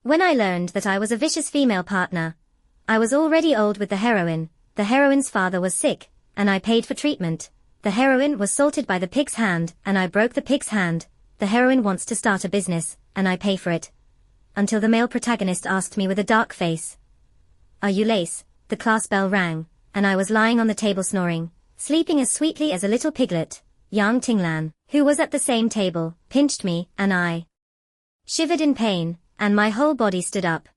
When I learned that I was a vicious female partner, I was already old with the heroine. The heroine's father was sick, and I paid for treatment. The heroine was salted by the pig's hand, and I broke the pig's hand. The heroine wants to start a business, and I pay for it. Until the male protagonist asked me with a dark face, "Are you Lace?" The class bell rang, and I was lying on the table snoring, sleeping as sweetly as a little piglet. Yang Tinglan, who was at the same table, pinched me, and I shivered in pain, and my whole body stood up.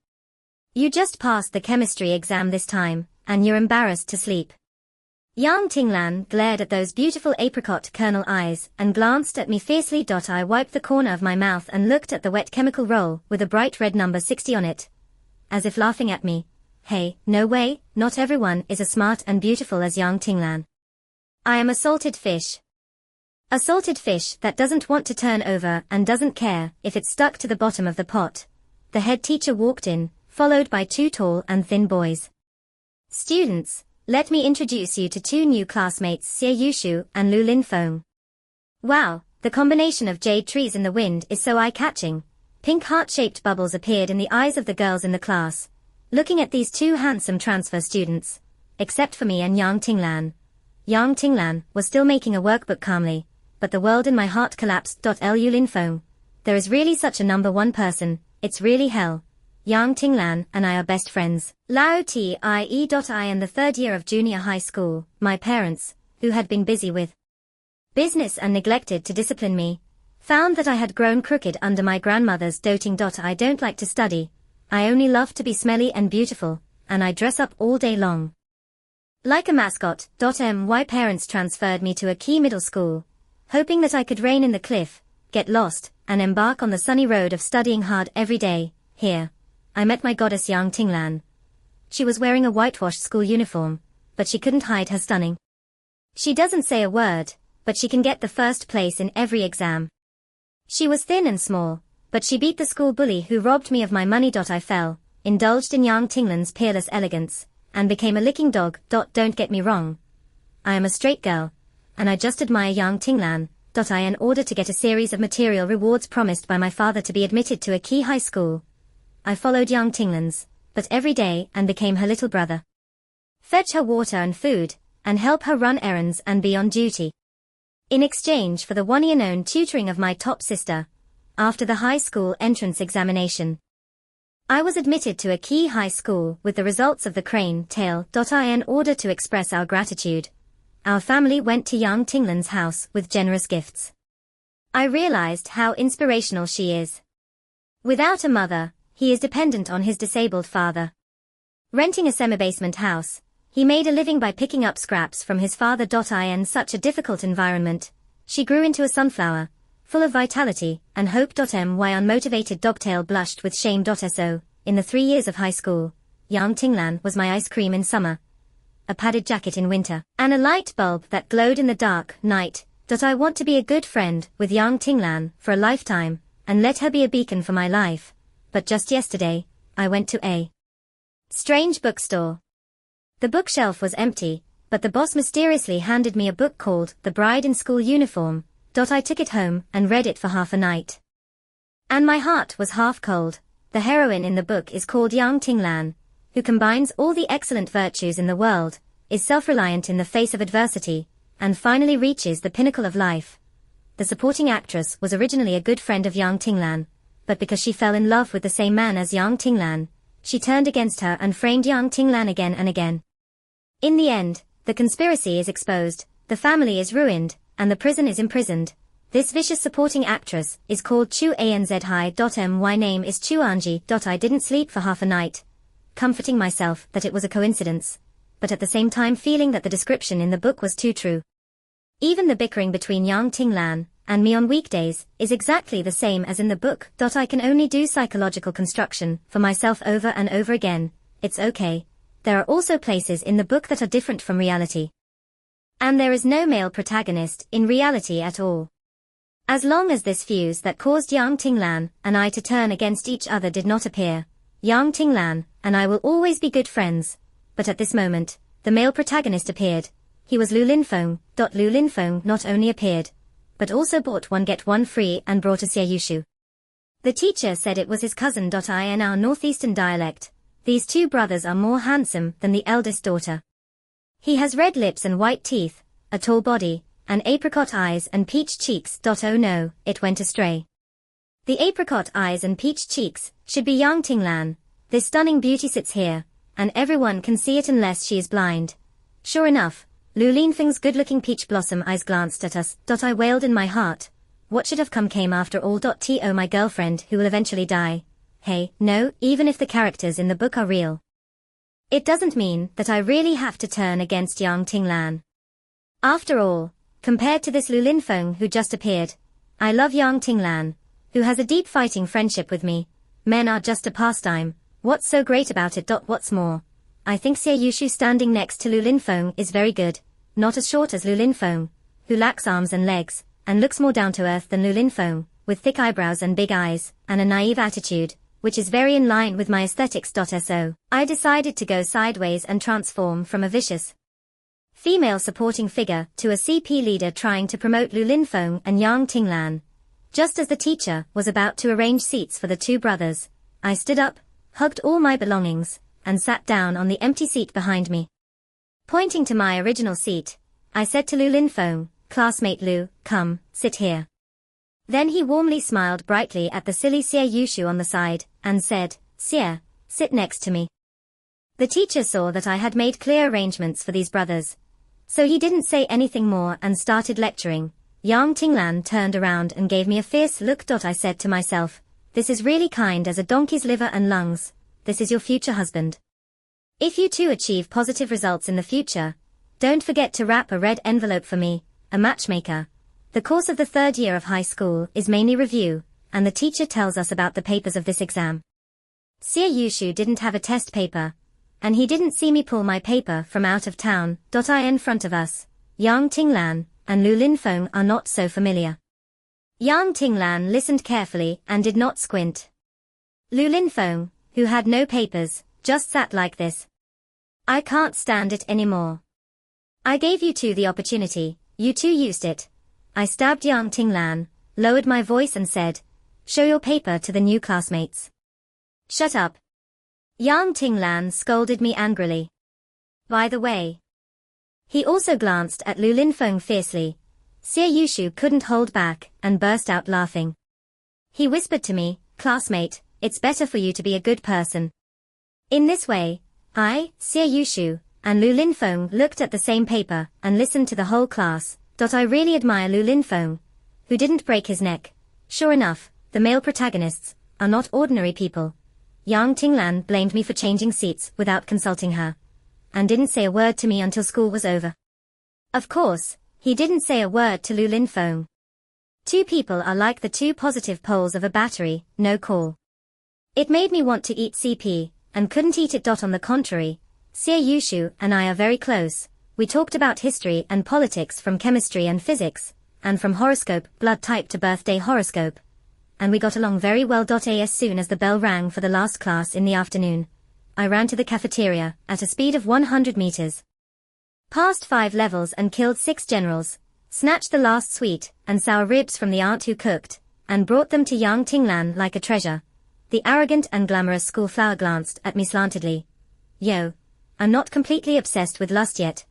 "You just passed the chemistry exam this time, and you're embarrassed to sleep." Yang Tinglan glared at those beautiful apricot kernel eyes and glanced at me fiercely. I wiped the corner of my mouth and looked at the wet chemical roll with a bright red number 60 on it, as if laughing at me. Hey, no way, not everyone is as smart and beautiful as Yang Tinglan. I am a salted fish. A salted fish that doesn't want to turn over and doesn't care if it's stuck to the bottom of the pot. The head teacher walked in, followed by two tall and thin boys. "Students, let me introduce you to two new classmates, Xie Yushu and Lu Linfeng." Wow, the combination of jade trees in the wind is so eye-catching. Pink heart-shaped bubbles appeared in the eyes of the girls in the class, looking at these two handsome transfer students, except for me and Yang Tinglan. Yang Tinglan was still making a workbook calmly, but the world in my heart collapsed. Lu Linfeng, there is really such a number one person, it's really hell. Yang Tinglan and I are best friends. Lao Tie. I am the third year of junior high school. My parents, who had been busy with business and neglected to discipline me, found that I had grown crooked under my grandmother's doting. I don't like to study. I only love to be smelly and beautiful, and I dress up all day long like a mascot. My parents transferred me to a key middle school, hoping that I could reign in the cliff, get lost, and embark on the sunny road of studying hard every day. Here, I met my goddess Yang Tinglan. She was wearing a whitewashed school uniform, but she couldn't hide her stunning. She doesn't say a word, but she can get the first place in every exam. She was thin and small, but she beat the school bully who robbed me of my money. I fell, indulged in Yang Tinglan's peerless elegance, and became a licking dog. Don't get me wrong. I am a straight girl, and I just admire Yang Tinglan. In order to get a series of material rewards promised by my father to be admitted to a key high school, I followed Yang Tinglan's, but every day and became her little brother. Fetch her water and food, and help her run errands and be on duty. In exchange for the one-year-known tutoring of my top sister, after the high school entrance examination, I was admitted to a key high school with the results of the crane tail. In order to express our gratitude, our family went to Yang Tinglan's house with generous gifts. I realized how inspirational she is. Without a mother, he is dependent on his disabled father. Renting a semi-basement house, he made a living by picking up scraps from his father. In such a difficult environment, she grew into a sunflower, full of vitality and hope. My unmotivated dogtail blushed with shame. In the 3 years of high school, Yang Tinglan was my ice cream in summer, a padded jacket in winter, and a light bulb that glowed in the dark night. I want to be a good friend with Yang Tinglan for a lifetime, and let her be a beacon for my life. But just yesterday, I went to a strange bookstore. The bookshelf was empty, but the boss mysteriously handed me a book called The Bride in School Uniform. I took it home and read it for half a night, and my heart was half cold. The heroine in the book is called Yang Tinglan, who combines all the excellent virtues in the world, is self-reliant in the face of adversity, and finally reaches the pinnacle of life. The supporting actress was originally a good friend of Yang Tinglan, but because she fell in love with the same man as Yang Tinglan, she turned against her and framed Yang Tinglan again and again. In the end, the conspiracy is exposed, the family is ruined, and the prison is imprisoned. This vicious supporting actress is called Chu Anzhi. My name is Chu Anji. I didn't sleep for half a night, comforting myself that it was a coincidence, but at the same time feeling that the description in the book was too true. Even the bickering between Yang Tinglan and me on weekdays is exactly the same as in the book. I can only do psychological construction for myself over and over again. It's okay. There are also places in the book that are different from reality. And there is no male protagonist in reality at all. As long as this fuse that caused Yang Tinglan and I to turn against each other did not appear, Yang Tinglan and I will always be good friends. But at this moment, the male protagonist appeared. He was Lu Linfeng. Lu Linfeng not only appeared, but also bought one get one free and brought a Xie Yushu. The teacher said it was his cousin. In our northeastern dialect, these two brothers are more handsome than the eldest daughter. He has red lips and white teeth, a tall body, and apricot eyes and peach cheeks. Oh no, it went astray. The apricot eyes and peach cheeks should be Yang Tinglan. This stunning beauty sits here, and everyone can see it unless she is blind. Sure enough, Lu Linfeng's good-looking peach blossom eyes glanced at us. I wailed in my heart. What should have come came after all. To my girlfriend who will eventually die. Hey, no, even if the characters in the book are real, it doesn't mean that I really have to turn against Yang Tinglan. After all, compared to this Lu Linfeng who just appeared, I love Yang Tinglan, who has a deep fighting friendship with me. Men are just a pastime. What's so great about it? What's more, I think Xie Yushu standing next to Lu Linfeng is very good, not as short as Lu Linfeng, who lacks arms and legs, and looks more down-to-earth than Lu Linfeng, with thick eyebrows and big eyes, and a naive attitude, which is very in line with my aesthetics. So, I decided to go sideways and transform from a vicious female supporting figure to a CP leader trying to promote Lu Linfeng and Yang Tinglan. Just as the teacher was about to arrange seats for the two brothers, I stood up, hugged all my belongings, and sat down on the empty seat behind me. Pointing to my original seat, I said to Lu Linfeng, "Classmate Lu, come, sit here." Then he warmly smiled brightly at the silly Xie Yushu on the side, and said, "Xie, sit next to me." The teacher saw that I had made clear arrangements for these brothers, so he didn't say anything more and started lecturing. Yang Tinglan turned around and gave me a fierce look. I said to myself, "This is really kind as a donkey's liver and lungs. This is your future husband. If you two achieve positive results in the future, don't forget to wrap a red envelope for me, a matchmaker." The course of the third year of high school is mainly review, and the teacher tells us about the papers of this exam. Xie Yushu didn't have a test paper, and he didn't see me pull my paper from out of town. In front of us, Yang Tinglan and Lu Linfeng are not so familiar. Yang Tinglan listened carefully and did not squint. Lu Linfeng, who had no papers, just sat like this. I can't stand it anymore. I gave you two the opportunity, you two used it. I stabbed Yang Tinglan, lowered my voice and said, "Show your paper to the new classmates." "Shut up." Yang Tinglan scolded me angrily. By the way, he also glanced at Lu Linfeng fiercely. Xie Yushu couldn't hold back and burst out laughing. He whispered to me, "Classmate, it's better for you to be a good person." In this way, I, Xie Yushu, and Lu Linfeng looked at the same paper and listened to the whole class. I really admire Lu Linfeng, who didn't break his neck. Sure enough, the male protagonists are not ordinary people. Yang Tinglan blamed me for changing seats without consulting her, and didn't say a word to me until school was over. Of course, he didn't say a word to Lu Linfeng. Two people are like the two positive poles of a battery, no call. It made me want to eat CP, and couldn't eat it. On the contrary, Xie Yushu and I are very close. We talked about history and politics from chemistry and physics, and from horoscope, blood type to birthday horoscope. And we got along very well. As soon as the bell rang for the last class in the afternoon, I ran to the cafeteria at a speed of 100 meters. Passed 5 levels and killed 6 generals, snatched the last sweet and sour ribs from the aunt who cooked, and brought them to Yang Tinglan like a treasure. The arrogant and glamorous schoolflower glanced at me slantedly. "Yo, I'm not completely obsessed with lust yet,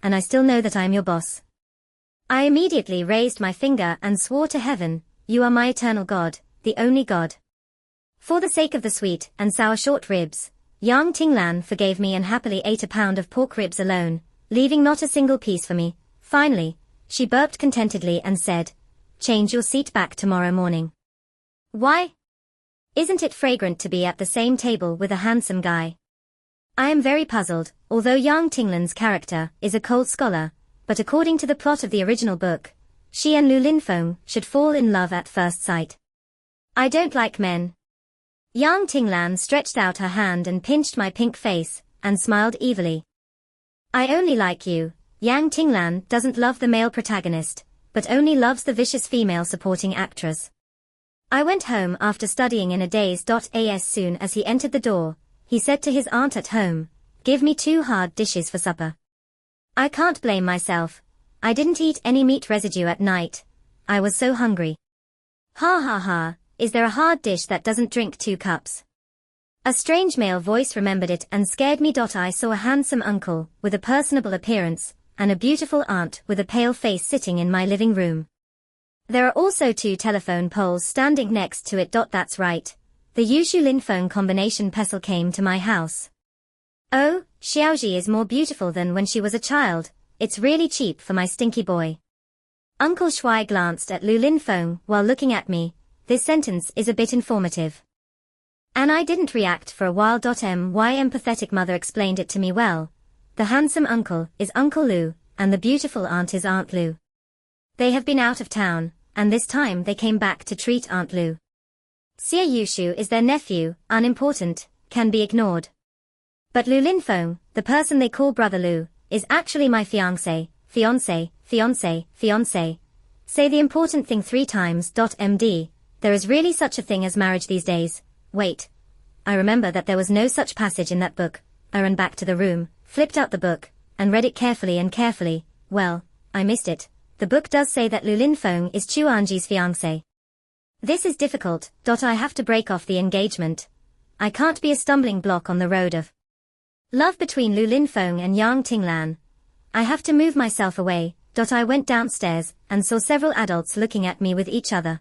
and I still know that I am your boss." I immediately raised my finger and swore to heaven, "You are my eternal God, the only God." For the sake of the sweet and sour short ribs, Yang Tinglan forgave me and happily ate a pound of pork ribs alone, leaving not a single piece for me. Finally, she burped contentedly and said, "Change your seat back tomorrow morning." Why? Isn't it fragrant to be at the same table with a handsome guy? I am very puzzled, although Yang Tinglan's character is a cold scholar, but according to the plot of the original book, she and Lu Linfeng should fall in love at first sight. I don't like men. Yang Tinglan stretched out her hand and pinched my pink face, and smiled evilly. I only like you. Yang Tinglan doesn't love the male protagonist, but only loves the vicious female supporting actress. I went home after studying in a daze. As soon as he entered the door, he said to his aunt at home, "Give me 2 hard dishes for supper." I can't blame myself. I didn't eat any meat residue at night. I was so hungry. Ha ha ha, is there a hard dish that doesn't drink 2 cups? A strange male voice remembered it and scared me. I saw a handsome uncle, with a personable appearance, and a beautiful aunt with a pale face sitting in my living room. There are also 2 telephone poles standing next to it. That's right. The Yushu Lin phone combination pestle came to my house. Oh, Xiaoji is more beautiful than when she was a child. It's really cheap for my stinky boy. Uncle Shui glanced at Lu Lin phone while looking at me. This sentence is a bit informative. And I didn't react for a while. My empathetic mother explained it to me well. The handsome uncle is Uncle Lu, and the beautiful aunt is Aunt Lu. They have been out of town, and this time they came back to treat Aunt Lu. Xie Yushu is their nephew, unimportant, can be ignored. But Lu Linfeng, the person they call Brother Lu, is actually my fiancé. Say the important thing 3 times. MD, there is really such a thing as marriage these days. Wait. I remember that there was no such passage in that book. I ran back to the room, flipped out the book, and read it carefully. Well, I missed it. The book does say that Lu Linfeng is Chu Anji's fiancé. This is difficult. I have to break off the engagement. I can't be a stumbling block on the road of love between Lu Linfeng and Yang Tinglan. I have to move myself away. I went downstairs and saw several adults looking at me with each other.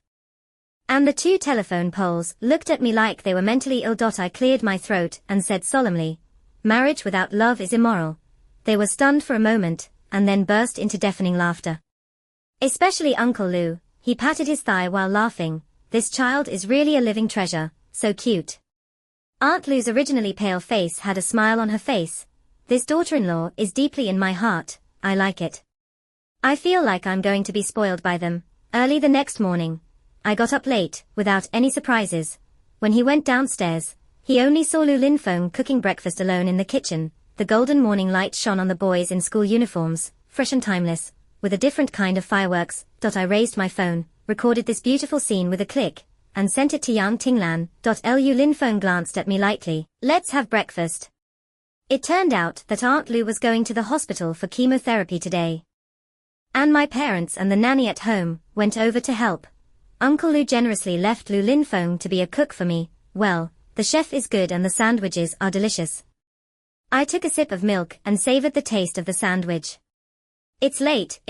And the 2 telephone poles looked at me like they were mentally ill. I cleared my throat and said solemnly, marriage without love is immoral. They were stunned for a moment, and then burst into deafening laughter. Especially Uncle Lu, he patted his thigh while laughing. This child is really a living treasure, so cute. Aunt Lu's originally pale face had a smile on her face. This daughter-in-law is deeply in my heart, I like it. I feel like I'm going to be spoiled by them. Early the next morning, I got up late, without any surprises. When he went downstairs, he only saw Lu Linfeng cooking breakfast alone in the kitchen. The golden morning light shone on the boys in school uniforms, fresh and timeless, with a different kind of fireworks. I raised my phone, recorded this beautiful scene with a click, and sent it to Yang Tinglan. Lu Linfeng glanced at me lightly. Let's have breakfast. It turned out that Aunt Lu was going to the hospital for chemotherapy today. And my parents and the nanny at home went over to help. Uncle Lu generously left Lu Linfeng to be a cook for me. Well, the chef is good and the sandwiches are delicious. I took a sip of milk and savored the taste of the sandwich. It's late.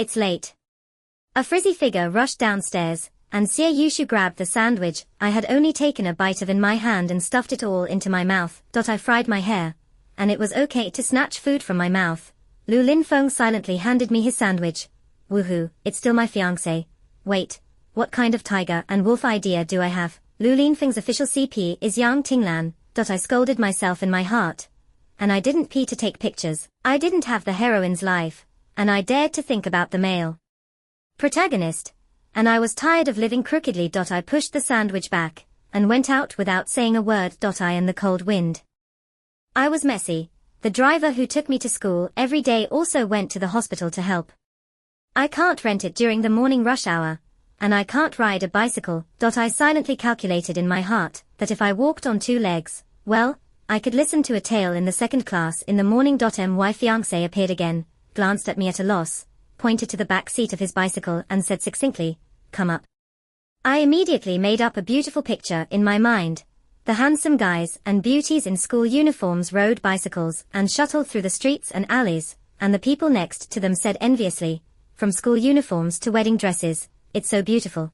A frizzy figure rushed downstairs, and Xie Yushu grabbed the sandwich I had only taken a bite of in my hand and stuffed it all into my mouth. I fried my hair, and it was okay to snatch food from my mouth. Lu Linfeng silently handed me his sandwich. Woohoo, it's still my fiancé. Wait. What kind of tiger and wolf idea do I have? Lu Linfeng's official CP is Yang Tinglan. I scolded myself in my heart. And I didn't pee to take pictures. I didn't have the heroine's life. And I dared to think about the male protagonist. And I was tired of living crookedly. I pushed the sandwich back, and went out without saying a word. I in the cold wind. I was messy. The driver who took me to school every day also went to the hospital to help. I can't rent it during the morning rush hour. And I can't ride a bicycle. I silently calculated in my heart that if I walked on 2 legs, well, I could listen to a tale in the 2nd class in the morning. My fiancé appeared again, glanced at me at a loss, pointed to the back seat of his bicycle and said succinctly, come up. I immediately made up a beautiful picture in my mind. The handsome guys and beauties in school uniforms rode bicycles and shuttled through the streets and alleys, and the people next to them said enviously, from school uniforms to wedding dresses, it's so beautiful.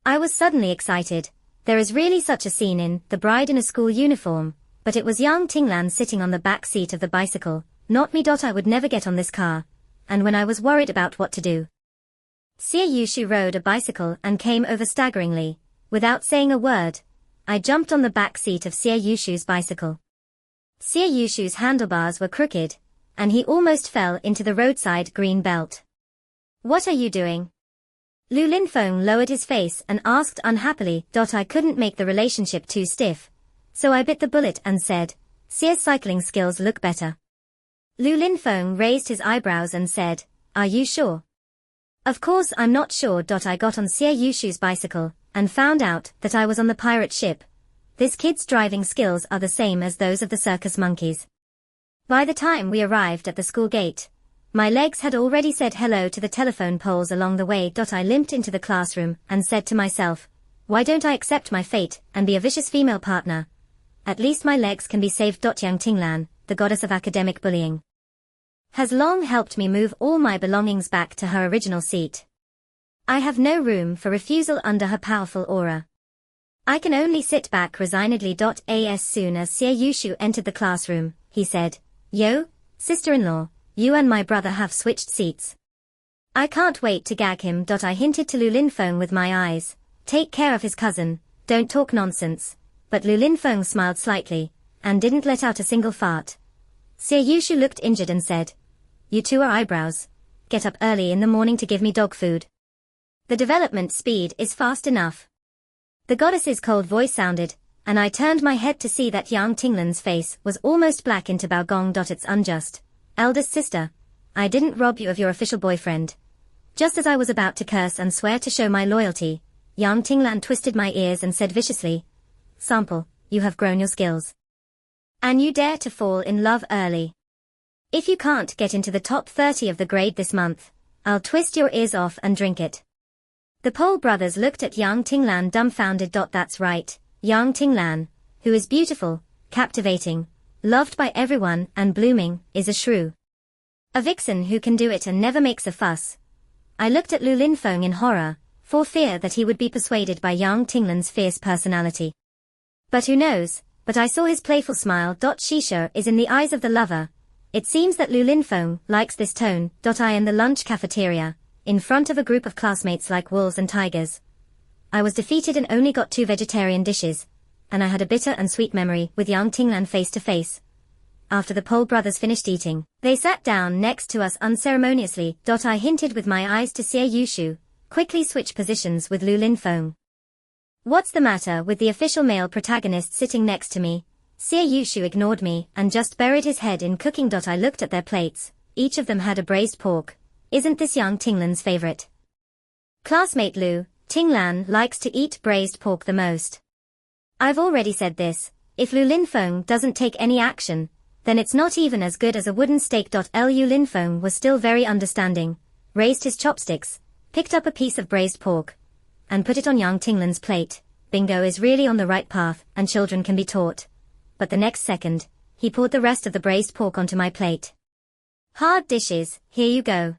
I was suddenly excited. There is really such a scene in The Bride in a School Uniform, but it was Yang Tinglan sitting on the back seat of the bicycle, not me. I would never get on this car. And when I was worried about what to do, Xie Yushu rode a bicycle and came over staggeringly. Without saying a word, I jumped on the back seat of Xie Yushu's bicycle. Xie Yushu's handlebars were crooked, and he almost fell into the roadside green belt. What are you doing? Lu Linfeng lowered his face and asked unhappily. I couldn't make the relationship too stiff, so I bit the bullet and said, Xie's cycling skills look better. Lu Linfeng raised his eyebrows and said, are you sure? Of course I'm not sure. I got on Xie Yushu's bicycle, and found out that I was on the pirate ship. This kid's driving skills are the same as those of the circus monkeys. By the time we arrived at the school gate, my legs had already said hello to the telephone poles along the way. I limped into the classroom and said to myself, why don't I accept my fate and be a vicious female partner? At least my legs can be saved. Yang Tinglan, the goddess of academic bullying, has long helped me move all my belongings back to her original seat. I have no room for refusal under her powerful aura. I can only sit back resignedly. As soon as Xie Yushu entered the classroom, he said, "Yo, sister-in-law, you and my brother have switched seats. I can't wait to gag him." I hinted to Lu Linfeng with my eyes, "Take care of his cousin, don't talk nonsense." But Lu Linfeng smiled slightly, and didn't let out a single fart. Xie Yushu looked injured and said, "You two are eyebrows. Get up early in the morning to give me dog food. The development speed is fast enough." The goddess's cold voice sounded, and I turned my head to see that Yang Tinglan's face was almost black into Baogong. It's unjust. Eldest sister, I didn't rob you of your official boyfriend. Just as I was about to curse and swear to show my loyalty, Yang Tinglan twisted my ears and said viciously, "Sample, you have grown your skills. And you dare to fall in love early. If you can't get into the top 30 of the grade this month, I'll twist your ears off and drink it." The Pole brothers looked at Yang Tinglan dumbfounded. That's right, Yang Tinglan, who is beautiful, captivating, loved by everyone and blooming, is a shrew. A vixen who can do it and never makes a fuss. I looked at Lu Linfeng in horror, for fear that he would be persuaded by Yang Tinglan's fierce personality. But who knows, but I saw his playful smile. Shisha is in the eyes of the lover. It seems that Lu Linfeng likes this tone. I in the lunch cafeteria, in front of a group of classmates like wolves and tigers. I was defeated and only got 2 vegetarian dishes, and I had a bitter and sweet memory with Yang Tinglan face to face. After the Pole brothers finished eating, they sat down next to us unceremoniously. I hinted with my eyes to Xie Yushu, quickly switch positions with Lu Linfeng. "What's the matter with the official male protagonist sitting next to me?" Xie Yushu ignored me and just buried his head in cooking. I looked at their plates. Each of them had a braised pork. Isn't this Yang Tinglan's favorite? Classmate Lu, Tinglan likes to eat braised pork the most. I've already said this, if Lu Linfeng doesn't take any action, then it's not even as good as a wooden steak. Lu Linfeng was still very understanding, raised his chopsticks, picked up a piece of braised pork, and put it on Yang Tinglan's plate. Bingo is really on the right path, and children can be taught. But the next second, he poured the rest of the braised pork onto my plate. "Hard dishes, here you go."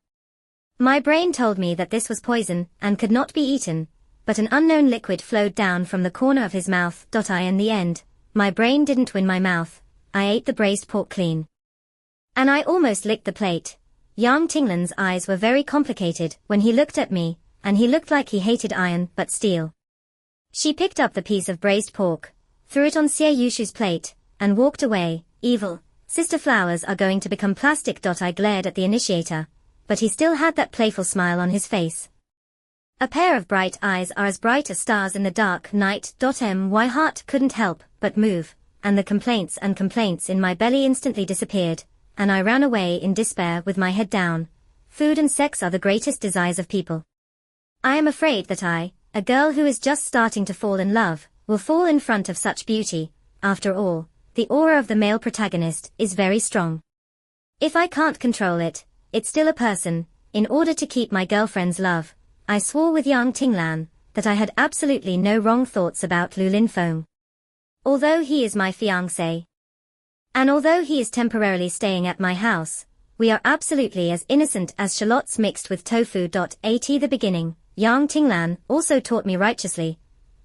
My brain told me that this was poison, and could not be eaten, but an unknown liquid flowed down from the corner of his mouth. In the end, my brain didn't win my mouth. I ate the braised pork clean. And I almost licked the plate. Yang Tinglan's eyes were very complicated when he looked at me, and he looked like he hated iron but steel. She picked up the piece of braised pork, threw it on Xie Yushu's plate, and walked away. "Evil, sister flowers are going to become plastic." I glared at the initiator, but he still had that playful smile on his face. A pair of bright eyes are as bright as stars in the dark night. My heart couldn't help but move, and the complaints in my belly instantly disappeared, and I ran away in despair with my head down. Food and sex are the greatest desires of people. I am afraid that I, a girl who is just starting to fall in love, will fall in front of such beauty. After all, the aura of the male protagonist is very strong. If I can't control it, it's still a person. In order to keep my girlfriend's love, I swore with Yang Tinglan that I had absolutely no wrong thoughts about Lu Linfeng. Although he is my fiancé, and although he is temporarily staying at my house, we are absolutely as innocent as shallots mixed with tofu. At the beginning, Yang Tinglan also taught me righteously.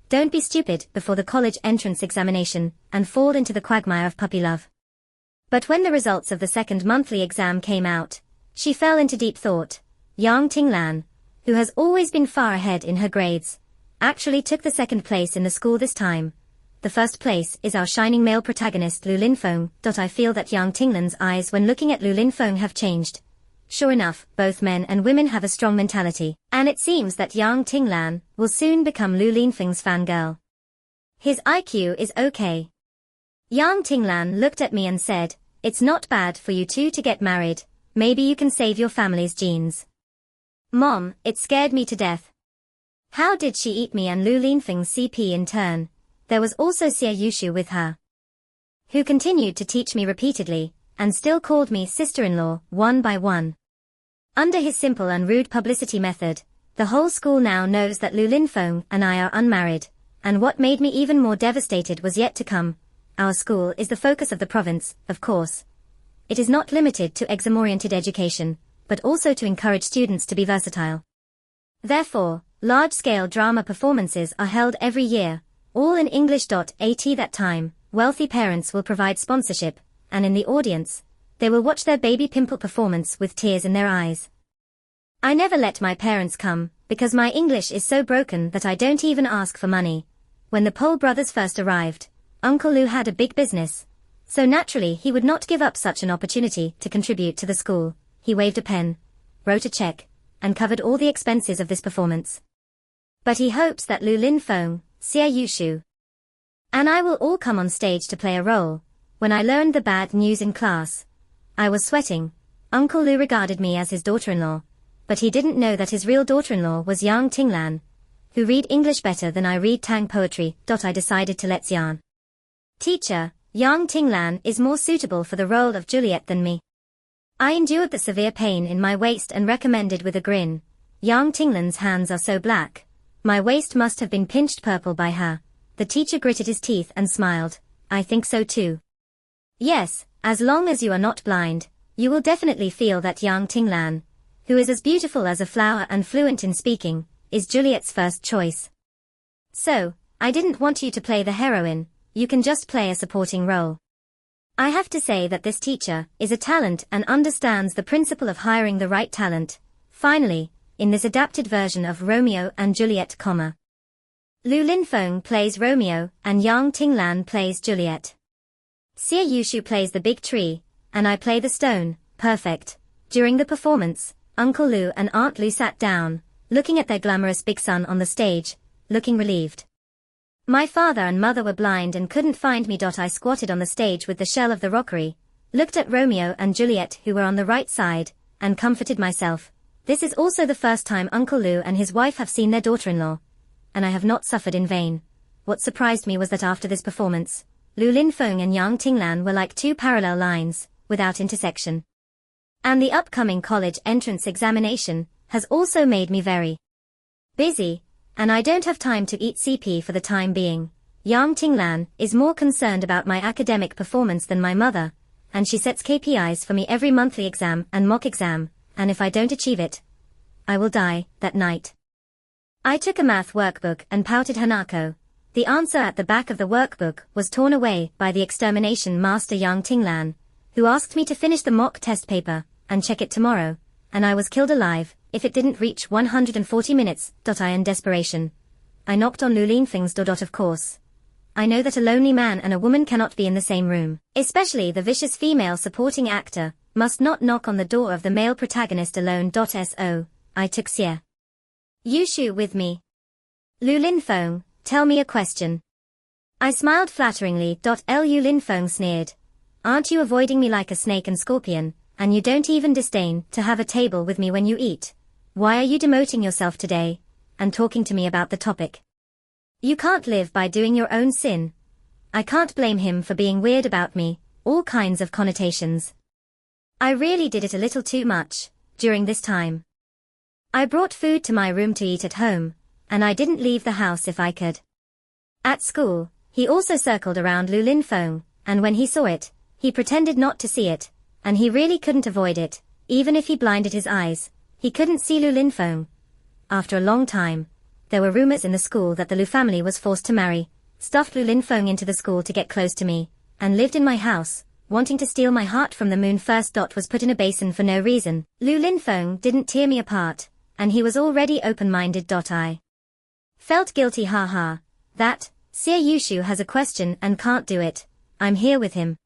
Don't be stupid before the college entrance examination and fall into the quagmire of puppy love. But when the results of the second monthly exam came out, she fell into deep thought. Yang Tinglan, who has always been far ahead in her grades, actually took the second place in the school this time. The first place is our shining male protagonist Lu Linfeng. I feel that Yang Tinglan's eyes when looking at Lu Linfeng have changed. Sure enough, both men and women have a strong mentality, and it seems that Yang Tinglan will soon become Lu Linfeng's fangirl. His IQ is okay. Yang Tinglan looked at me and said, "It's not bad for you two to get married. Maybe you can save your family's genes." Mom, it scared me to death. How did she eat me and Lu Linfeng's CP in turn? There was also Xie Yushu with her, who continued to teach me repeatedly, and still called me sister-in-law, one by one. Under his simple and rude publicity method, the whole school now knows that Lu Linfeng and I are unmarried. And what made me even more devastated was yet to come. Our school is the focus of the province, of course. It is not limited to exam-oriented education, but also to encourage students to be versatile. Therefore, large-scale drama performances are held every year, all in English. At that time, wealthy parents will provide sponsorship, and in the audience, they will watch their baby pimple performance with tears in their eyes. I never let my parents come, because my English is so broken that I don't even ask for money. When the Pole brothers first arrived, Uncle Lou had a big business, so naturally he would not give up such an opportunity to contribute to the school. He waved a pen, wrote a check, and covered all the expenses of this performance. But he hopes that Lu Lin Feng, Xie Yushu, and I will all come on stage to play a role. When I learned the bad news in class, I was sweating. Uncle Lou regarded me as his daughter-in-law, but he didn't know that his real daughter-in-law was Yang Tinglan, who read English better than I read Tang poetry. I decided to let Xian. Teacher, Yang Tinglan is more suitable for the role of Juliet than me. I endured the severe pain in my waist and recommended with a grin. Yang Tinglan's hands are so black. My waist must have been pinched purple by her. The teacher gritted his teeth and smiled. I think so too. Yes, as long as you are not blind, you will definitely feel that Yang Tinglan, who is as beautiful as a flower and fluent in speaking, is Juliet's first choice. So, I didn't want you to play the heroine, you can just play a supporting role. I have to say that this teacher is a talent and understands the principle of hiring the right talent. Finally, in this adapted version of Romeo and Juliet, Lu Lin Feng plays Romeo and Yang Tinglan plays Juliet. Xie Yushu plays the big tree, and I play the stone. Perfect. During the performance, Uncle Lou and Aunt Lou sat down, looking at their glamorous big son on the stage, looking relieved. My father and mother were blind and couldn't find me. I squatted on the stage with the shell of the rockery, looked at Romeo and Juliet who were on the right side, and comforted myself. This is also the first time Uncle Lou and his wife have seen their daughter-in-law, and I have not suffered in vain. What surprised me was that after this performance, Lu Lin Feng and Yang Tinglan were like two parallel lines, without intersection. And the upcoming college entrance examination has also made me very busy, and I don't have time to eat CP for the time being. Yang Tinglan is more concerned about my academic performance than my mother, and she sets KPIs for me every monthly exam and mock exam, and if I don't achieve it, I will die that night. I took a math workbook and pouted Hanako. The answer at the back of the workbook was torn away by the extermination master Yang Tinglan, who asked me to finish the mock test paper and check it tomorrow, and I was killed alive if it didn't reach 140 minutes. In desperation, I knocked on Lu Lin Feng's door. Of course, I know that a lonely man and a woman cannot be in the same room, especially the vicious female supporting actor must not knock on the door of the male protagonist alone. So, I took Xie Yushu with me. Lu Lin Feng, tell me a question. I smiled flatteringly. Lu Lin Feng sneered. Aren't you avoiding me like a snake and scorpion, and you don't even disdain to have a table with me when you eat? Why are you demoting yourself today, and talking to me about the topic? You can't live by doing your own sin. I can't blame him for being weird about me, all kinds of connotations. I really did it a little too much, during this time. I brought food to my room to eat at home, and I didn't leave the house if I could. At school, he also circled around Lu Lin Feng, and when he saw it, he pretended not to see it, and he really couldn't avoid it, even if he blinded his eyes, he couldn't see Lu Lin Feng. After a long time, there were rumors in the school that the Lu family was forced to marry, stuffed Lu Lin Feng into the school to get close to me, and lived in my house, wanting to steal my heart from the moon. First was put in a basin for no reason. Lu Lin Feng didn't tear me apart, and he was already open-minded. I felt guilty. That, Xie Yushu has a question and can't do it. I'm here with him.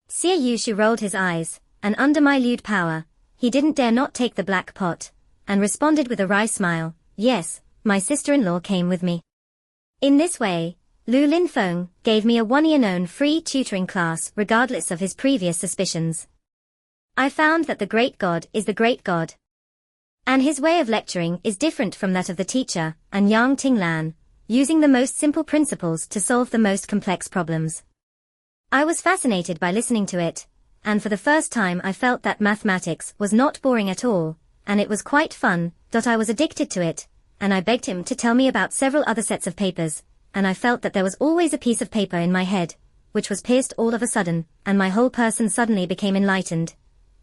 Xie Yushu rolled his eyes, and under my lewd power, he didn't dare not take the black pot, and responded with a wry smile, yes, my sister-in-law came with me. In this way, Lu Lin Feng gave me a one-year known free tutoring class regardless of his previous suspicions. I found that the great God is the great God, and his way of lecturing is different from that of the teacher and Yang Tinglan, using the most simple principles to solve the most complex problems. I was fascinated by listening to it, and for the first time I felt that mathematics was not boring at all, and it was quite fun. I was addicted to it, and I begged him to tell me about several other sets of papers, and I felt that there was always a piece of paper in my head, which was pierced all of a sudden, and my whole person suddenly became enlightened.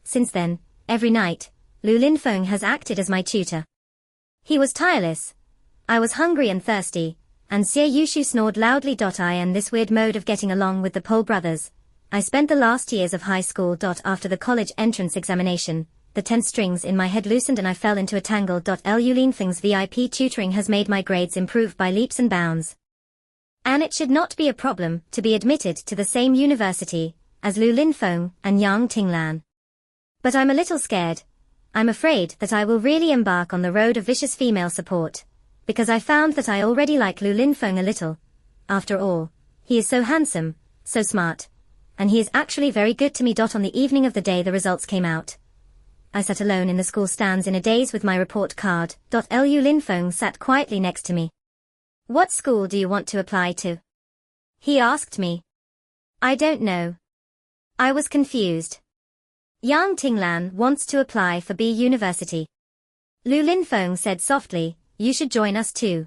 Since then, every night, Lu Linfeng has acted as my tutor. He was tireless. I was hungry and thirsty, and Xie Yushu snored loudly. I and this weird mode of getting along with the Pole brothers. I spent the last years of high school. After the college entrance examination, the 10 strings in my head loosened and I fell into a tangle. Lu Linfeng's VIP tutoring has made my grades improve by leaps and bounds. And it should not be a problem to be admitted to the same university as Lu Linfeng and Yang Tinglan. But I'm a little scared. I'm afraid that I will really embark on the road of vicious female support, because I found that I already like Lu Linfeng a little. After all, he is so handsome, so smart, and he is actually very good to me. On the evening of the day the results came out, I sat alone in the school stands in a daze with my report card. Lu Linfeng sat quietly next to me. "What school do you want to apply to?" he asked me. "I don't know." I was confused. "Yang Tinglan wants to apply for B University." Lu Linfeng said softly, "You should join us too."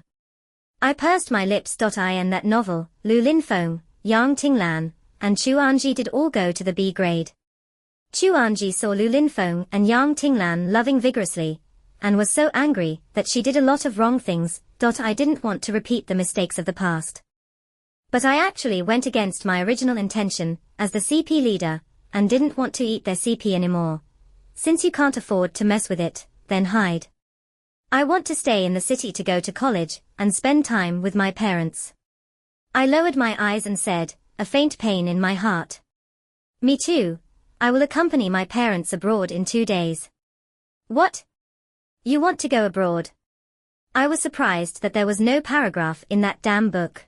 I pursed my lips. I and that novel, Lu Linfeng, Yang Tinglan, and Chu Anji did all go to the B grade. Chu Anji saw Lu Linfeng and Yang Tinglan loving vigorously, and was so angry that she did a lot of wrong things. I didn't want to repeat the mistakes of the past. But I actually went against my original intention as the CP leader, and didn't want to eat their CP anymore. Since you can't afford to mess with it, then hide. I want to stay in the city to go to college and spend time with my parents. I lowered my eyes and said, a faint pain in my heart. "Me too. I will accompany my parents abroad in 2 days." "What? You want to go abroad?" I was surprised that there was no paragraph in that damn book.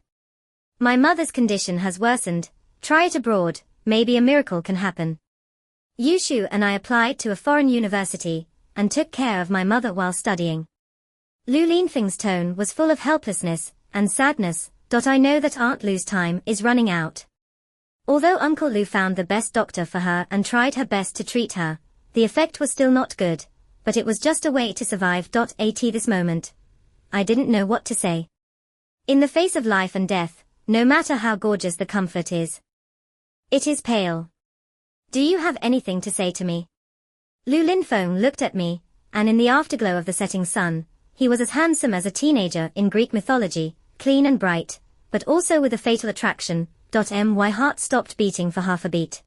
"My mother's condition has worsened. Try it abroad, maybe a miracle can happen." Yushu and I applied to a foreign university, and took care of my mother while studying. Lu Linfeng's tone was full of helplessness and sadness. I know that Aunt Lu's time is running out. Although Uncle Lu found the best doctor for her and tried her best to treat her, the effect was still not good, but it was just a way to survive. At this moment, I didn't know what to say. In the face of life and death, no matter how gorgeous the comfort is, it is pale. "Do you have anything to say to me?" Lu Linfeng looked at me, and in the afterglow of the setting sun, he was as handsome as a teenager in Greek mythology, clean and bright, but also with a fatal attraction. My heart stopped beating for half a beat.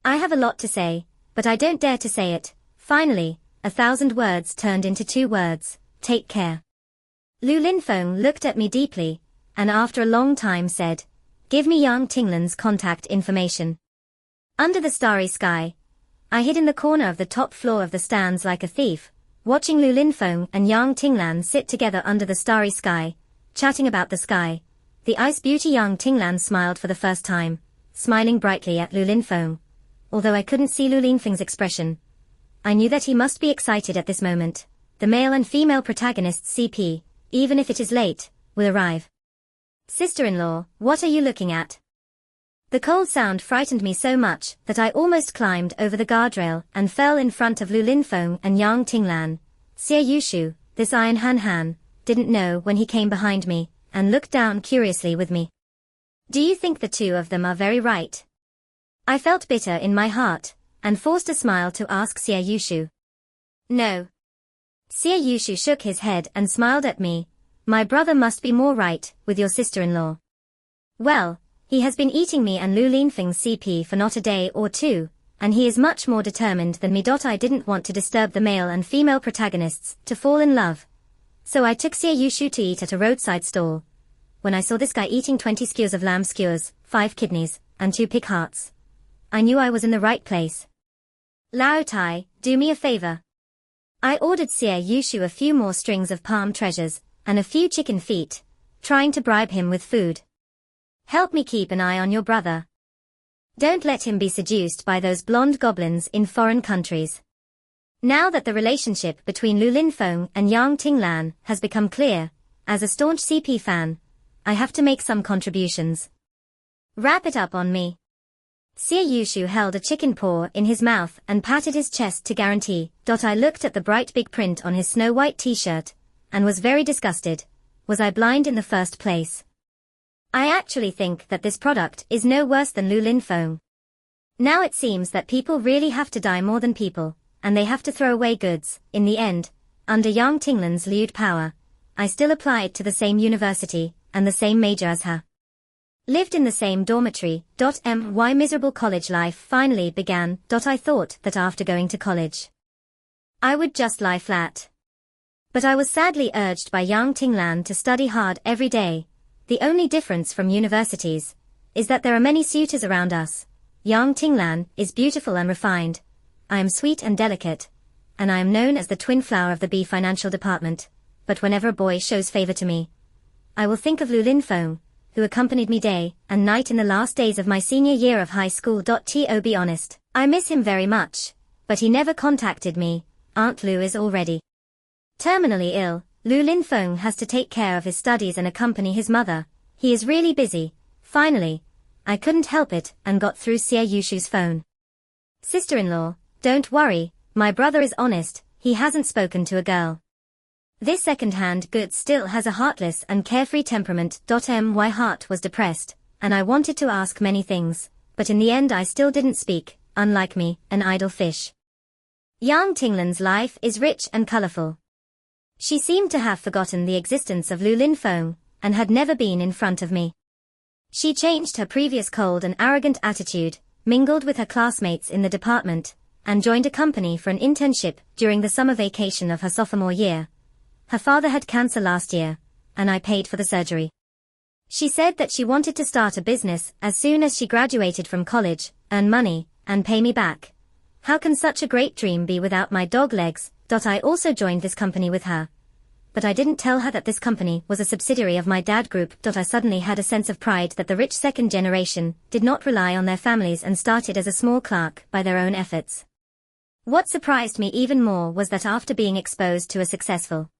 I have a lot to say, but I don't dare to say it. Finally, 1,000 words turned into 2 words, "Take care." Lu Linfeng looked at me deeply, and after a long time said, "Give me Yang Tinglan's contact information." Under the starry sky, I hid in the corner of the top floor of the stands like a thief, watching Lu Linfeng and Yang Tinglan sit together under the starry sky, chatting about the sky. The ice beauty Yang Tinglan smiled for the first time, smiling brightly at Lu Linfeng. Although I couldn't see Lu Linfeng's expression, I knew that he must be excited at this moment. The male and female protagonists CP, even if it is late, will arrive. "Sister-in-law, what are you looking at?" The cold sound frightened me so much that I almost climbed over the guardrail and fell in front of Lu Linfeng and Yang Tinglan. Xie Yushu, this Iron Han, didn't know when he came behind me, and looked down curiously with me. "Do you think the two of them are very right?" I felt bitter in my heart, and forced a smile to ask Xie Yushu. "No." Xie Yushu shook his head and smiled at me. "My brother must be more right with your sister-in-law." "Well, he has been eating me and Lu Linfeng's CP for not a day or 2, and he is much more determined than me. I didn't want to disturb the male and female protagonists to fall in love. So I took Xie Yushu to eat at a roadside stall. When I saw this guy eating 20 skewers of lamb skewers, 5 kidneys, and 2 pig hearts, I knew I was in the right place. "Lao Tai, do me a favor." I ordered Xie Yushu a few more strings of palm treasures, and a few chicken feet, trying to bribe him with food. "Help me keep an eye on your brother. Don't let him be seduced by those blonde goblins in foreign countries." Now that the relationship between Lu Linfeng and Yang Tinglan has become clear, as a staunch CP fan, I have to make some contributions. "Wrap it up on me." Xie Yushu held a chicken paw in his mouth and patted his chest to guarantee. I looked at the bright big print on his snow-white t-shirt, and was very disgusted. Was I blind in the first place? I actually think that this product is no worse than Lulin Fong. Now it seems that people really have to die more than people, and they have to throw away goods. In the end, under Yang Tinglan's lewd power, I still applied to the same university, and the same major as her. Lived in the same dormitory. My miserable college life finally began. I thought that after going to college, I would just lie flat. But I was sadly urged by Yang Tinglan to study hard every day. The only difference from universities is that there are many suitors around us. Yang Tinglan is beautiful and refined. I am sweet and delicate, and I am known as the twin flower of the B financial department. But whenever a boy shows favor to me, I will think of Lulin Fong, who accompanied me day and night in the last days of my senior year of high school. To be honest, I miss him very much, but he never contacted me. Aunt Lu is already terminally ill. Lulin Fong has to take care of his studies and accompany his mother. He is really busy. Finally, I couldn't help it and got through Xie Yushu's phone. Sister-in-law, don't worry, my brother is honest, he hasn't spoken to a girl. This second-hand goods still has a heartless and carefree temperament. My heart was depressed, and I wanted to ask many things, but in the end I still didn't speak, unlike me, an idle fish. Yang Tinglan's life is rich and colorful. She seemed to have forgotten the existence of Lulin Fong, and had never been in front of me. She changed her previous cold and arrogant attitude, mingled with her classmates in the department, and joined a company for an internship during the summer vacation of her sophomore year. Her father had cancer last year, and I paid for the surgery. She said that she wanted to start a business as soon as she graduated from college, earn money, and pay me back. How can such a great dream be without my dog legs? I also joined this company with her. But I didn't tell her that this company was a subsidiary of my dad group. I suddenly had a sense of pride that the rich second generation did not rely on their families and started as a small clerk by their own efforts. What surprised me even more was that after being exposed to a successful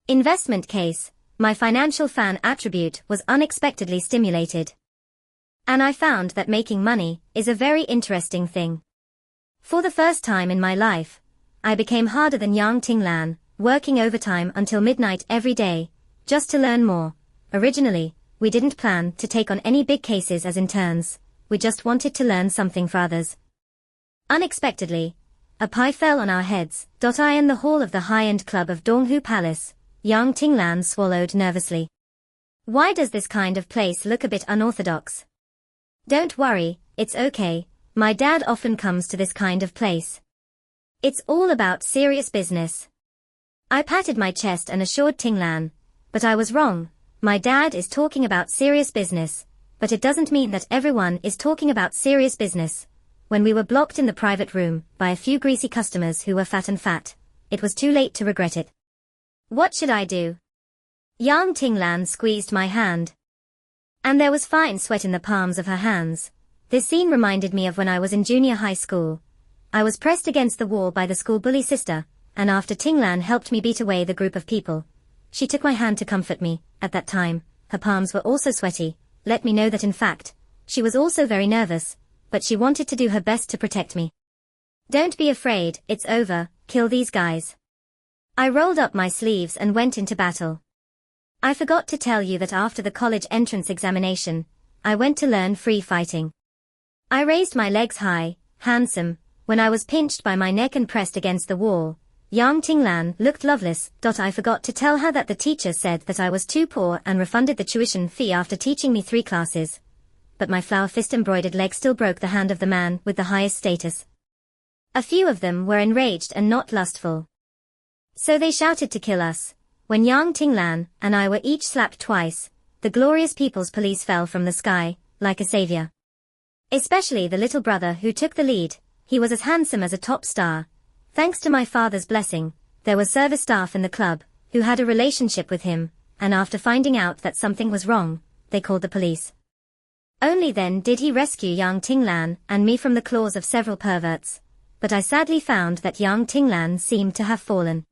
investment case, my financial fan attribute was unexpectedly stimulated. And I found that making money is a very interesting thing. For the first time in my life, I became harder than Yang Tinglan, working overtime until midnight every day, just to learn more. Originally, we didn't plan to take on any big cases as interns, we just wanted to learn something for others. Unexpectedly, a pie fell on our heads. I in the hall of the high-end club of Donghu Palace, Yang Tinglan swallowed nervously. Why does this kind of place look a bit unorthodox? Don't worry, it's okay, my dad often comes to this kind of place. It's all about serious business. I patted my chest and assured Tinglan, but I was wrong, my dad is talking about serious business, but it doesn't mean that everyone is talking about serious business. When we were blocked in the private room by a few greasy customers who were fat, it was too late to regret it. What should I do? Yang Tinglan squeezed my hand. And there was fine sweat in the palms of her hands. This scene reminded me of when I was in junior high school. I was pressed against the wall by the school bully sister, and after Tinglan helped me beat away the group of people, she took my hand to comfort me. At that time, her palms were also sweaty, let me know that in fact, she was also very nervous, but she wanted to do her best to protect me. Don't be afraid, it's over, kill these guys. I rolled up my sleeves and went into battle. I forgot to tell you that after the college entrance examination, I went to learn free fighting. I raised my legs high, handsome, when I was pinched by my neck and pressed against the wall. Yang Tinglan looked loveless. I forgot to tell her that the teacher said that I was too poor and refunded the tuition fee after teaching me 3 classes. But my flower fist embroidered leg still broke the hand of the man with the highest status. A few of them were enraged and not lustful. So they shouted to kill us. When Yang Tinglan and I were each slapped twice, the glorious People's Police fell from the sky, like a savior. Especially the little brother who took the lead, he was as handsome as a top star. Thanks to my father's blessing, there were service staff in the club, who had a relationship with him, and after finding out that something was wrong, they called the police. Only then did he rescue Yang Tinglan and me from the claws of several perverts, but I sadly found that Yang Tinglan seemed to have fallen.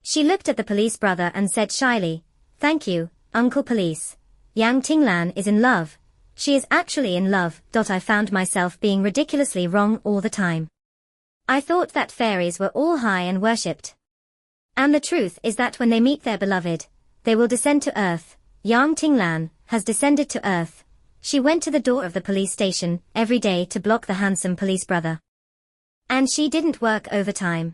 She looked at the police brother and said shyly, "Thank you, Uncle Police. Yang Tinglan is in love. She is actually in love." I found myself being ridiculously wrong all the time. I thought that fairies were all high and worshipped. And the truth is that when they meet their beloved, they will descend to earth. Yang Tinglan has descended to earth. She went to the door of the police station every day to block the handsome police brother. And she didn't work overtime.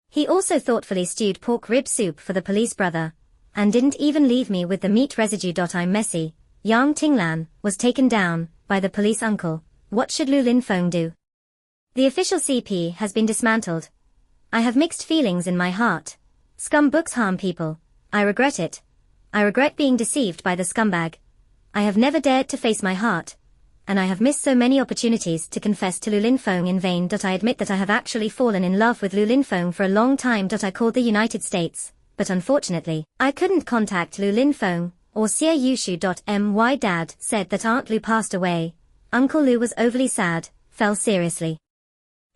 He also thoughtfully stewed pork rib soup for the police brother, and didn't even leave me with the meat residue. I'm messy. Yang Tinglan was taken down by the police uncle. What should Lu Linfeng do? The official CP has been dismantled. I have mixed feelings in my heart. Scum books harm people. I regret it. I regret being deceived by the scumbag. I have never dared to face my heart, and I have missed so many opportunities to confess to Lu Linfeng in vain. I admit that I have actually fallen in love with Lu Linfeng for a long time. I called the United States, but unfortunately, I couldn't contact Lu Linfeng or Xie Yushu. My dad said that Aunt Lu passed away. Uncle Lu was overly sad, fell seriously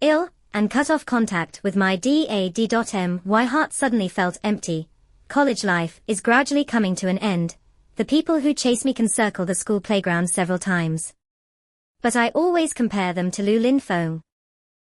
ill, and cut off contact with my dad. My heart suddenly felt empty. College life is gradually coming to an end. The people who chase me can circle the school playground several times, but I always compare them to Lu Linfeng.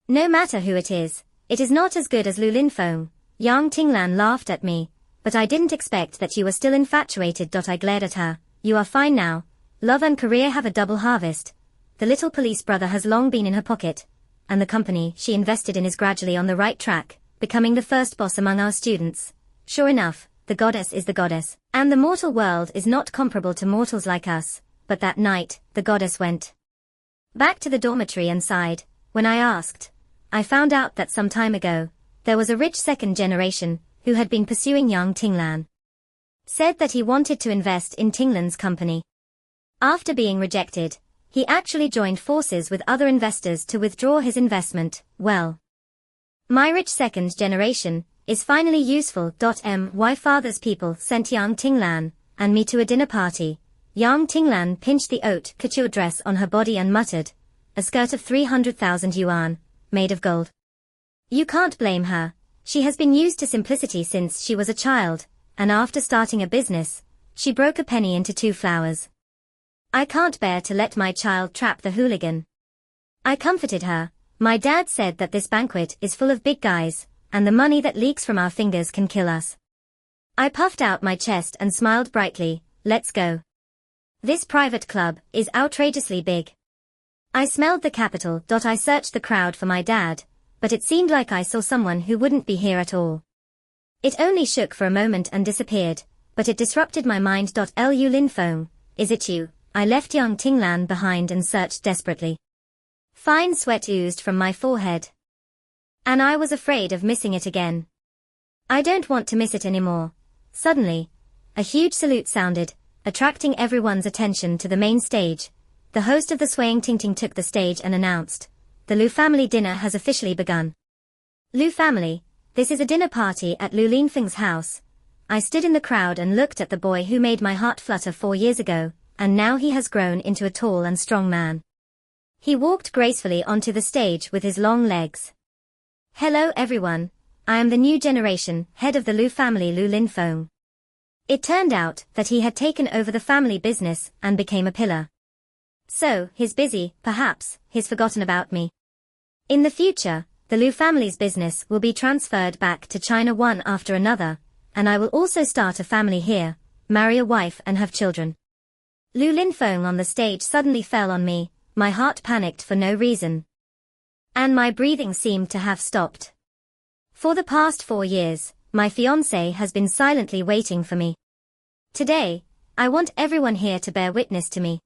No matter who it is not as good as Lu Linfeng. Yang Tinglan laughed at me, but I didn't expect that you were still infatuated. I glared at her. You are fine now. Love and career have a double harvest. The little police brother has long been in her pocket, and the company she invested in is gradually on the right track, becoming the first boss among our students. Sure enough, the goddess is the goddess, and the mortal world is not comparable to mortals like us. But that night, the goddess went back to the dormitory and sighed. When I asked, I found out that some time ago, there was a rich second generation who had been pursuing young Tinglan. Said that he wanted to invest in Tinglan's company. After being rejected, he actually joined forces with other investors to withdraw his investment. Well, my rich second generation is finally useful. My father's people sent Yang Tinglan and me to a dinner party. Yang Tinglan pinched the haute couture dress on her body and muttered, a skirt of 300,000 yuan, made of gold. You can't blame her. She has been used to simplicity since she was a child, and after starting a business, she broke a penny into 2 flowers. I can't bear to let my child trap the hooligan. I comforted her. My dad said that this banquet is full of big guys, and the money that leaks from our fingers can kill us. I puffed out my chest and smiled brightly. Let's go. This private club is outrageously big. I smelled the capital. I searched the crowd for my dad, but it seemed like I saw someone who wouldn't be here at all. It only shook for a moment and disappeared, but it disrupted my mind. Lu Linfeng, is it you? I left young Tinglan behind and searched desperately. Fine sweat oozed from my forehead, and I was afraid of missing it again. I don't want to miss it anymore. Suddenly, a huge salute sounded, attracting everyone's attention to the main stage. The host of the swaying ting-ting took the stage and announced, the Lu family dinner has officially begun. Lu family, this is a dinner party at Lu Linfeng's house. I stood in the crowd and looked at the boy who made my heart flutter 4 years ago, and now he has grown into a tall and strong man. He walked gracefully onto the stage with his long legs. Hello everyone, I am the new generation, head of the Lu family, Lu Linfeng. It turned out that he had taken over the family business and became a pillar. So, he's busy, perhaps, he's forgotten about me. In the future, the Lu family's business will be transferred back to China one after another, and I will also start a family here, marry a wife and have children. Lu Linfeng on the stage suddenly fell on me, my heart panicked for no reason, and my breathing seemed to have stopped. For the past 4 years, my fiancé has been silently waiting for me. Today, I want everyone here to bear witness to me.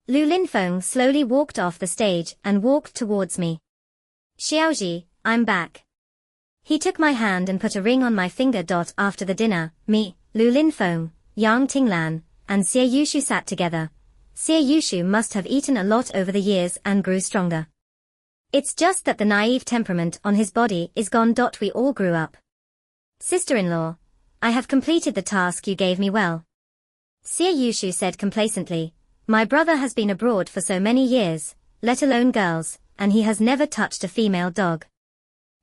Lu Linfeng slowly walked off the stage and walked towards me. Xiaoji, I'm back. He took my hand and put a ring on my finger. After the dinner, me, Lu Linfeng, Yang Tinglan, and Xie Yushu sat together. Xie Yushu must have eaten a lot over the years and grew stronger. It's just that the naive temperament on his body is gone. We all grew up. Sister-in-law, I have completed the task you gave me well. Xie Yushu said complacently, my brother has been abroad for so many years, let alone girls, and he has never touched a female dog.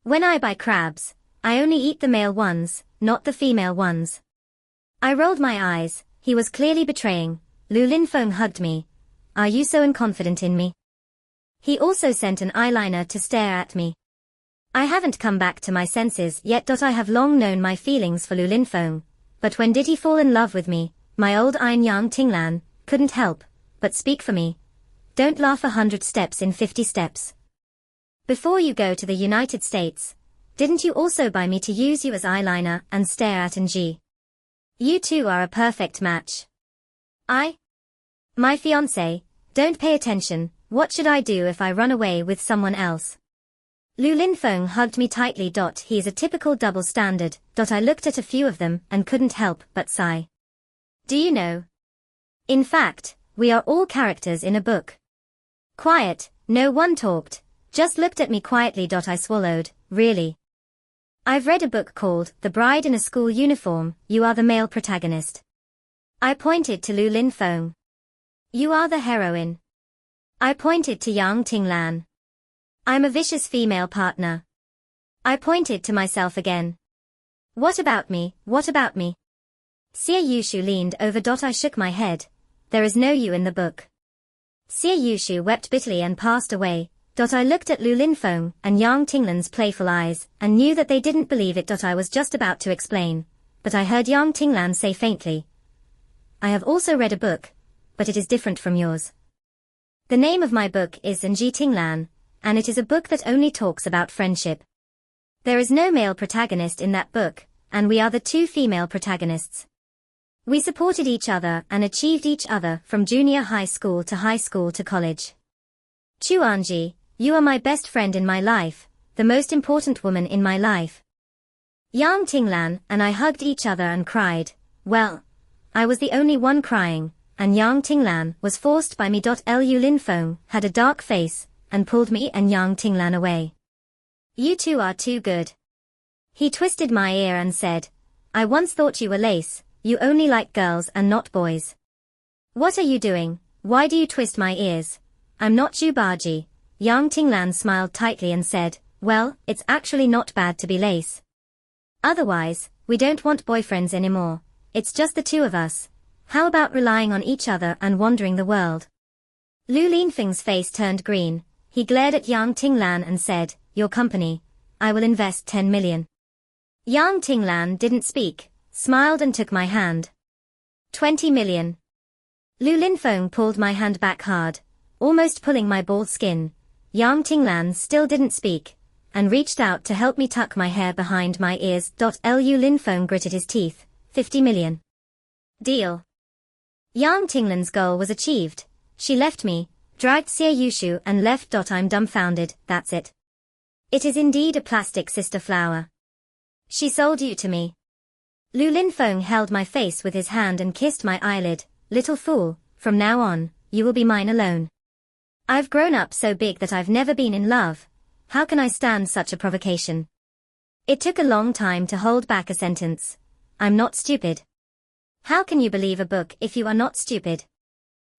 When I buy crabs, I only eat the male ones, not the female ones. I rolled my eyes, he was clearly betraying. Lu Linfeng hugged me. Are you so unconfident in me? He also sent an eyeliner to stare at me. I haven't come back to my senses yet. I have long known my feelings for Lu Linfeng, but when did he fall in love with me, my old Ein Yang Tinglan? couldn't help but speak for me. Don't laugh 100 steps in 50 steps. Before you go to the United States, didn't you also buy me to use you as eyeliner and stare at NG? You two are a perfect match. My fiancé, don't pay attention. What should I do if I run away with someone else? Lu Linfeng hugged me tightly. He is a typical double standard. I looked at a few of them and couldn't help but sigh. Do you know? In fact, we are all characters in a book. Quiet, no one talked, just looked at me quietly. I swallowed, really? I've read a book called The Bride in a School Uniform. You are the male protagonist. I pointed to Lu Linfeng. You are the heroine. I pointed to Yang Tinglan. I'm a vicious female partner. I pointed to myself again. What about me? What about me? Xie Yushu leaned over. I shook my head. There is no you in the book. Xie Yushu wept bitterly and passed away. I looked at Lu Linfeng and Yang Tinglan's playful eyes and knew that they didn't believe it. I was just about to explain, but I heard Yang Tinglan say faintly, I have also read a book, but it is different from yours. The name of my book is Nji Tinglan, and it is a book that only talks about friendship. There is no male protagonist in that book, and we are the two female protagonists. We supported each other and achieved each other from junior high school to college. Chuanji, you are my best friend in my life, the most important woman in my life. Yang Tinglan and I hugged each other and cried. Well, I was the only one crying, and Yang Tinglan was forced by me. Lu Linfeng had a dark face and pulled me and Yang Tinglan away. You two are too good. He twisted my ear and said, I once thought you were lace, you only like girls and not boys. What are you doing? Why do you twist my ears? I'm not Jubaji. Yang Tinglan smiled tightly and said, well, it's actually not bad to be lace. Otherwise, we don't want boyfriends anymore. It's just the two of us. How about relying on each other and wandering the world? Lu Linfeng's face turned green. He glared at Yang Tinglan and said, your company. I will invest 10 million. Yang Tinglan didn't speak, smiled and took my hand. 20 million. Lu Linfeng pulled my hand back hard, almost pulling my bald skin. Yang Tinglan still didn't speak, and reached out to help me tuck my hair behind my ears. Lu Linfeng gritted his teeth. 50 million. Deal. Yang Tinglan's goal was achieved. She left me, dragged Xie Yushu and left. I'm dumbfounded. That's it. It is indeed a plastic sister flower. She sold you to me. Lu Linfeng held my face with his hand and kissed my eyelid. Little fool, from now on, you will be mine alone. I've grown up so big that I've never been in love. How can I stand such a provocation? It took a long time to hold back a sentence. I'm not stupid. How can you believe a book if you are not stupid?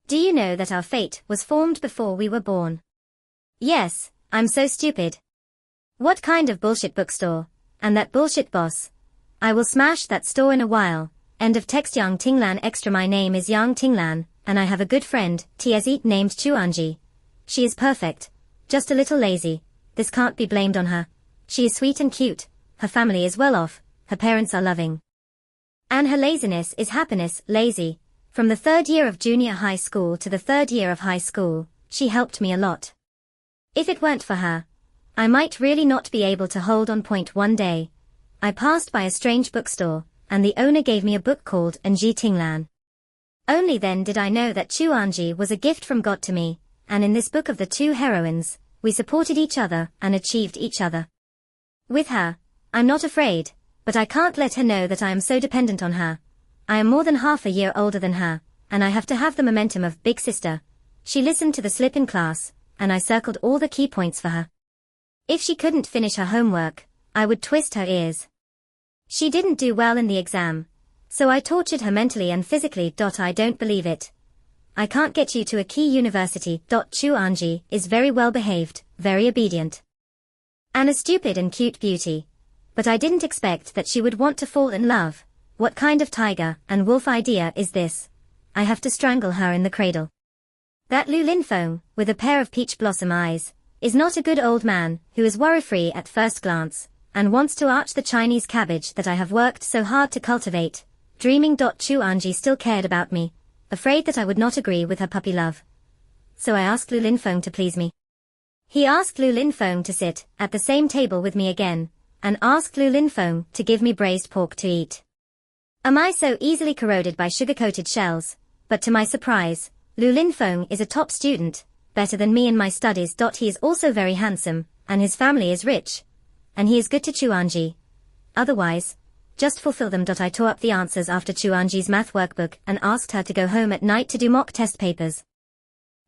Do you know that our fate was formed before we were born? Yes, I'm so stupid. What kind of bullshit bookstore? And that bullshit boss? I will smash that store in a while. End of text. Yang Tinglan extra. My name is Yang Tinglan, and I have a good friend, Tse, named Chuanji. She is perfect. Just a little lazy. This can't be blamed on her. She is sweet and cute. Her family is well off. Her parents are loving. And her laziness is happiness. Lazy. From the 3rd year of junior high school to the 3rd year of high school, she helped me a lot. If it weren't for her, I might really not be able to hold on. One day, I passed by a strange bookstore, and the owner gave me a book called Nji Tinglan. Only then did I know that Chuanji was a gift from God to me, and in this book of the two heroines, we supported each other and achieved each other. With her, I'm not afraid, but I can't let her know that I am so dependent on her. I am more than half a year older than her, and I have to have the momentum of big sister. She listened to the slip in class, and I circled all the key points for her. If she couldn't finish her homework, I would twist her ears. She didn't do well in the exam, so I tortured her mentally and physically. I don't believe it. I can't get you to a key university. Chuanji is very well behaved, very obedient, and a stupid and cute beauty. But I didn't expect that she would want to fall in love. What kind of tiger and wolf idea is this? I have to strangle her in the cradle. That Lu Linfeng, with a pair of peach blossom eyes, is not a good old man who is worry-free at first glance, and wants to arch the Chinese cabbage that I have worked so hard to cultivate. Dreaming. Chuanji still cared about me, afraid that I would not agree with her puppy love. So I asked Lu Linfeng to please me. He asked Lu Linfeng to sit at the same table with me again, and asked Lu Linfeng to give me braised pork to eat. Am I so easily corroded by sugar-coated shells? But to my surprise, Lu Linfeng is a top student, better than me in my studies. He is also very handsome, and his family is rich. And he is good to Chuanji. Otherwise, just fulfill them. I tore up the answers after Chuanji's math workbook and asked her to go home at night to do mock test papers,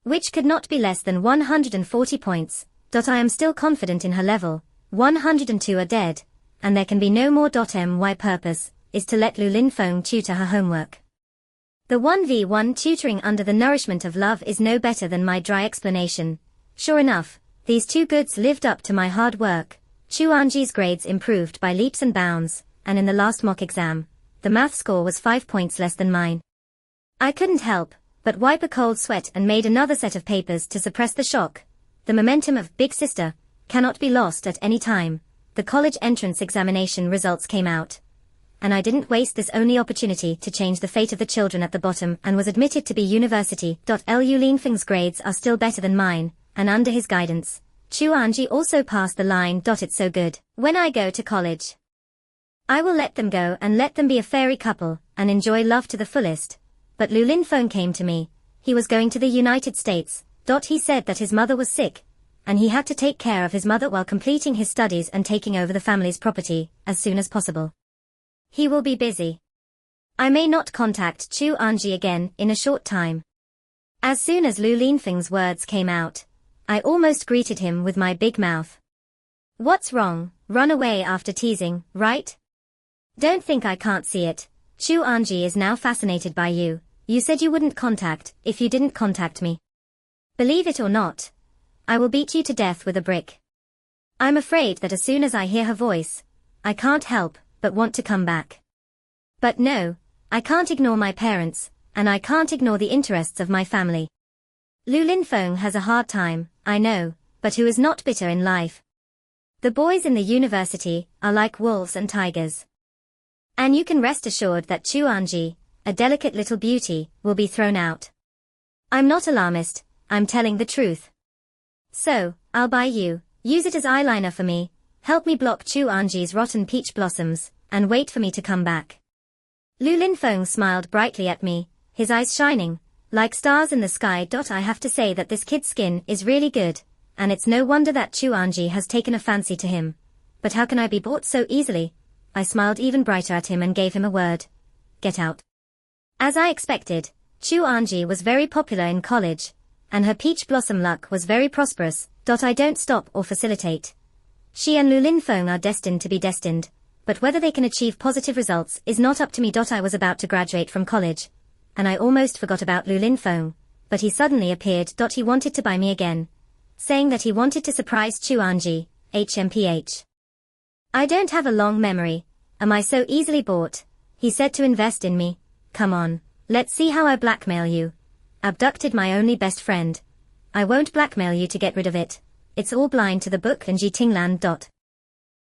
which could not be less than 140 points. I am still confident in her level. 102 are dead, and there can be no more. My purpose is to let Lu Linfeng tutor her homework. The 1v1 tutoring under the nourishment of love is no better than my dry explanation. Sure enough, these two goods lived up to my hard work. Chuanji's grades improved by leaps and bounds, and in the last mock exam, the math score was 5 points less than mine. I couldn't help but wipe a cold sweat and made another set of papers to suppress the shock. The momentum of Big Sister cannot be lost at any time. The college entrance examination results came out, and I didn't waste this only opportunity to change the fate of the children at the bottom and was admitted to be university. Lu Linfeng's grades are still better than mine, and under his guidance, Chuanji also passed the line. It's so good. When I go to college, I will let them go and let them be a fairy couple and enjoy love to the fullest. But Lu Linfeng came to me. He was going to the United States. He said that his mother was sick, and he had to take care of his mother while completing his studies and taking over the family's property as soon as possible. He will be busy. I may not contact Chuanji again in a short time. As soon as Lu Linfeng's words came out, I almost greeted him with my big mouth. What's wrong? Run away after teasing, right? Don't think I can't see it. Chuanji is now fascinated by you. You said you wouldn't contact if you didn't contact me. Believe it or not, I will beat you to death with a brick. I'm afraid that as soon as I hear her voice, I can't help but want to come back. But no, I can't ignore my parents, and I can't ignore the interests of my family. Lu Linfeng has a hard time, I know, but who is not bitter in life? The boys in the university are like wolves and tigers. And you can rest assured that Chuanji, a delicate little beauty, will be thrown out. I'm not alarmist, I'm telling the truth. So, I'll buy you, use it as eyeliner for me, help me block Chuanji's rotten peach blossoms, and wait for me to come back. Lu Linfeng smiled brightly at me, his eyes shining like stars in the sky. I have to say that this kid's skin is really good, and it's no wonder that Chuanji has taken a fancy to him. But how can I be bought so easily? I smiled even brighter at him and gave him a word. Get out. As I expected, Chuanji was very popular in college, and her peach blossom luck was very prosperous. I don't stop or facilitate. She and Lu Linfeng are destined to be destined, but whether they can achieve positive results is not up to me. I was about to graduate from college, and I almost forgot about Lu Linfeng, but he suddenly appeared. He wanted to buy me again, saying that he wanted to surprise Chuanji, HMPH. I don't have a long memory. Am I so easily bought? He said to invest in me. Come on, let's see how I blackmail you. Abducted my only best friend. I won't blackmail you to get rid of it. It's all blind to the book and Jitinglan.